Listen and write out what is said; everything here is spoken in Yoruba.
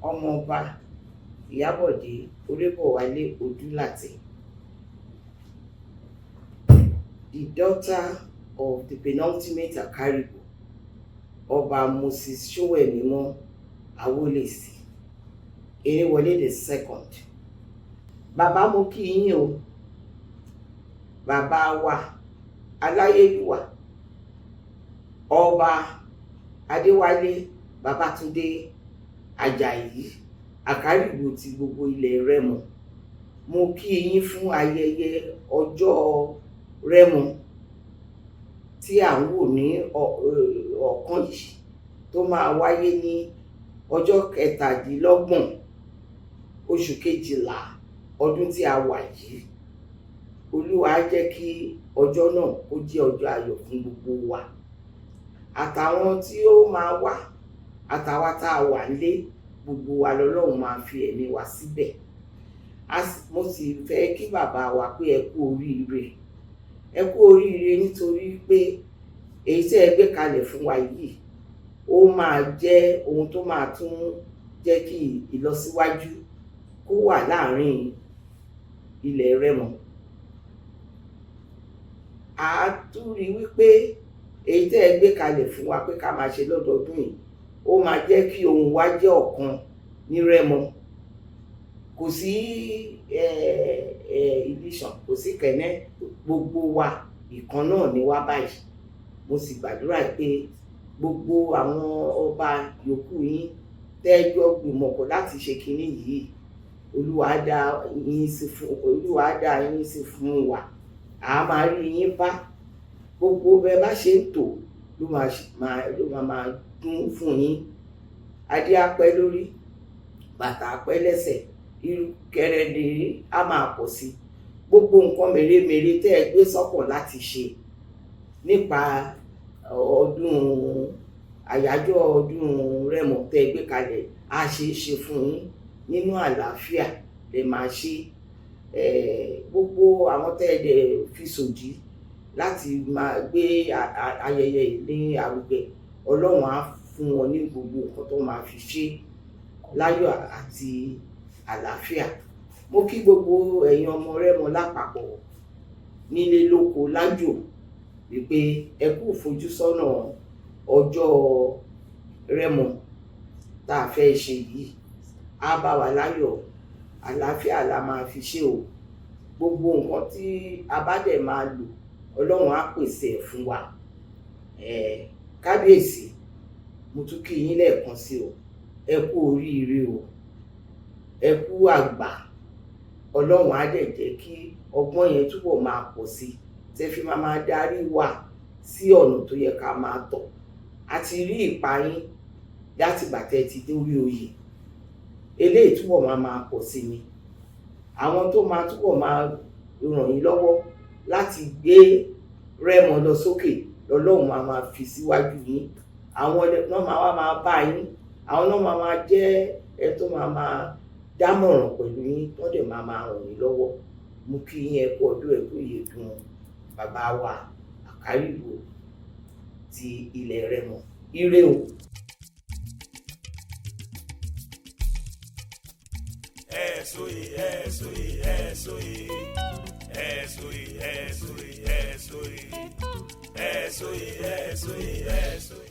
Ọmọọba Ìyábọ̀dé Orébọ̀wálé Odúlàtẹ̀, the daughter of the penultimate Akaribo, Ọba Moses Sowemimo Awolesi, Erewole II. Bàbá mo kí yín o, bàbá wa aláyélúwà Ọba Adéwálé Babátúndé Àjàyí Àkàrìbò ti gbogbo ilẹ̀ Rẹ́mọ. Mo kí yín fún ayẹyẹ ọjọ́ Rẹ́mọ tí à ń wò ní ọ̀kan yìí tó máa wáyé ní ọjọ́ 27 oṣù kejìlá ọdún tí a wà yìí. Olúwa á jẹ́ kí ọjọ́ náà kó jẹ́ ọjọ́ ayọ̀ fún gbogbo wa, àtàwọn tí ó máa wá àtàwa tá a wà nílé, gbogbo wa lọ́lọ́run máa fi ẹ̀mí wa síbẹ̀. Mo sì fẹ́ kí bàbá wa pé ẹ kú oríire, ẹ kú oríire nítorí pé èyí tí ẹ gbé kalẹ̀ fún wa yìí ó máa jẹ́ ohun tó máa tún jẹ́ kí ìlọsíwájú kó wà láàrin ilẹ̀ Rẹ́mọ. A tún rí wípé èyí tí ẹ gbé kalẹ̀ fún wa pé ká máa ṣe lọ́dọọdún yìí ó máa jẹ́ kí ohun wa jẹ́ ọ̀kan ní Rẹ́mọ. Kò sí ìdíṣàn, kò sí kẹ̀nẹ́, gbogbo wa ìkan náà ni wá báyìí. Mo sì gbàdúrà pé gbogbo àwọn ọba yòókù yín tẹ́jọ́ gbìmọ̀pọ̀ láti ṣe kinní yìí, Olúwa á dá yín sí fún wa. A máa rí yín bá, gbogbo bẹ́ẹ̀ bá ṣe ń tò ló máa dún fún yín. Adé á pẹ́ lórí, bàtà á pẹ́ lẹ́sẹ̀, ìrùkẹ̀rẹ̀ á máa pọ̀ sí. Gbogbo nǹkan mèremère tẹ́ ẹ gbé sọ́kàn láti ṣe nípa àyájọ́ ọdún Rẹ́mọ tẹ́ ẹ gbé kalẹ̀ á ṣe é ṣe fún yín nínú àlàáfíà lè máa ṣe. Gbogbo àwọn tẹ́ ẹ dẹ̀ fi sòdí láti máa gbé ayẹyẹ ní àrùgẹ, Ọlọ́run á fún wọn ní gbogbo nǹkan tó máa fi ṣe láyọ̀ àti àlàáfíà. Mo kí gbogbo ẹ̀yin ọmọ Rẹ́mọ lápapọ̀ nílé lóko lájò wípé ẹ kú ìfojúsọ́nà ọjọ́ Rẹ́mọ tá a fẹ́ ṣe yìí. Á bá wa láyọ̀, àlàáfíà la máa fi ṣe o. Gbogbo nǹkan tí a bá dẹ̀ máa lò, Ọlọ́run á pèsè ẹ̀ fún wa. Kábíyèsí, mo tún kí yín lẹ́ẹ̀kan sí o, ẹ kú oríire o, ẹ kú àgbà. Ọlọ́run á dẹ̀ jẹ́ kí ọgbọ́n yẹn túbọ̀ máa pọ̀ sí, tẹ́ fi máa darí wa sí ọ̀nà tó yẹ ká máa tọ̀. A ti rí ipa yín láti ìgbà tẹ́ ti dórí oyè, eléyìí túbọ̀ máa pọ̀ sí ni. Àwọn tó máa túbọ̀ máa ràn yín lọ́wọ́ láti gbé Rẹ́mọ lọ sókè lọ́lọ́run máa fi síwájú yín. Àwọn náà máa bá yín, àwọn náà máa jẹ́ ẹ tó máa dámọ̀ràn pẹ̀lú yín, tó dẹ̀ máa ràn yín lọ́wọ́. Mo kí yín ẹ kú ọdún, ẹ kú ìyèdún bàbá wa Àkàrìbò ti ilẹ̀ Rẹ́mọ. Ire o. Eso.